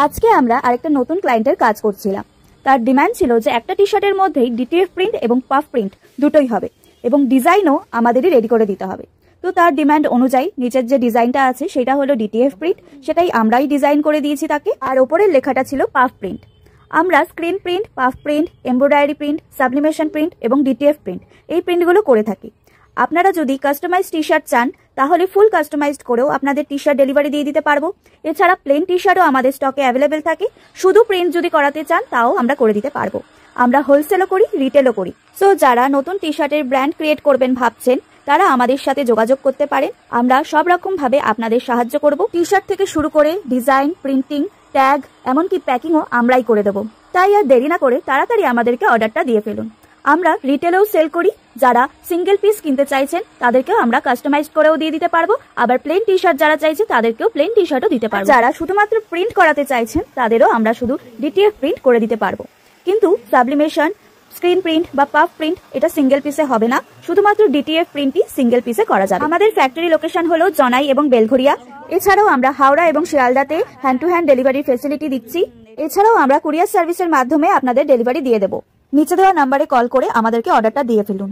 আজকে আমরা আরেকটা নতুন ক্লায়েন্টের কাজ করছিলাম। তার ডিমান্ড ছিল যে একটা টি শার্টের মধ্যেই ডিটিএফ প্রিন্ট এবং পাফ প্রিন্ট দুটোই হবে এবং ডিজাইনও আমাদেরই রেডি করে দিতে হবে। তো তার ডিমান্ড অনুযায়ী নিচের যে ডিজাইনটা আছে সেটা হলো ডিটিএফ প্রিন্ট, সেটাই আমরাই ডিজাইন করে দিয়েছি তাকে। আর ওপরের লেখাটা ছিল পাফ প্রিন্ট। আমরা screen print, puff print, embroidery print, sublimation print এবং ডিটিএফ প্রিন্ট এই প্রিন্টগুলো করে থাকি। আপনারা যদি কাস্টমাইজ টি শার্ট চান তাহলে ফুল কাস্টমাইজড করেও আপনাদের টি শার্ট ডেলিভারি দিয়ে দিতে পারবো। এছাড়া প্লেন টি শার্টও আমাদের স্টকে অ্যাভেলেবেল থাকে। শুধু প্রিন্ট যদি করাতে চান তাও আমরা করে দিতে পারবো। আমরা হোলসেলও করি, রিটেলও করি। সো যারা নতুন টি শার্টের ব্র্যান্ড ক্রিয়েট করবেন ভাবছেন তারা আমাদের সাথে যোগাযোগ করতে পারেন। আমরা সব রকম ভাবে আপনাদের সাহায্য করব। টি শার্ট থেকে শুরু করে ডিজাইন, প্রিন্টিং, ট্যাগ, এমনকি প্যাকিংও আমরাই করে দেবো। তাই আর দেরি না করে তাড়াতাড়ি আমাদেরকে অর্ডারটা দিয়ে ফেলুন। আমরা রিটেলেও সেল করি। যারা সিঙ্গেল পিস কিনতে চাইছেন তাদেরকেও আমরা কাস্টমাইজ করেও দিয়ে দিতে পারবো। আবার প্লেন টি শার্ট যারা চাইছে তাদেরকেও প্লেন টি শার্টও দিতে পারবো। যারা শুধুমাত্র প্রিন্ট করাতে চাইছেন তাদেরও আমরা শুধু ডিটিএফ প্রিন্ট করে দিতে পারবো। কিন্তু সাবলিমেশন, স্ক্রিন প্রিন্ট বা পাফ প্রিন্ট এটা সিঙ্গেল পিসে হবে না, শুধুমাত্র ডিটিএফ প্রিন্টই সিঙ্গেল পিসে করা যাবে। আমাদের ফ্যাক্টরি লোকেশন হলো জনাই এবং বেলঘরিয়া। এছাড়াও আমরা হাওড়া এবং শিয়ালদাতে hand to hand delivery facility দিচ্ছি। এছাড়াও আমরা কুরিয়ার সার্ভিসের মাধ্যমে আপনাদের ডেলিভারি দিয়ে দেবো। নিচে দেওয়া নাম্বারে কল করে আমাদেরকে অর্ডারটা দিয়ে ফেলুন।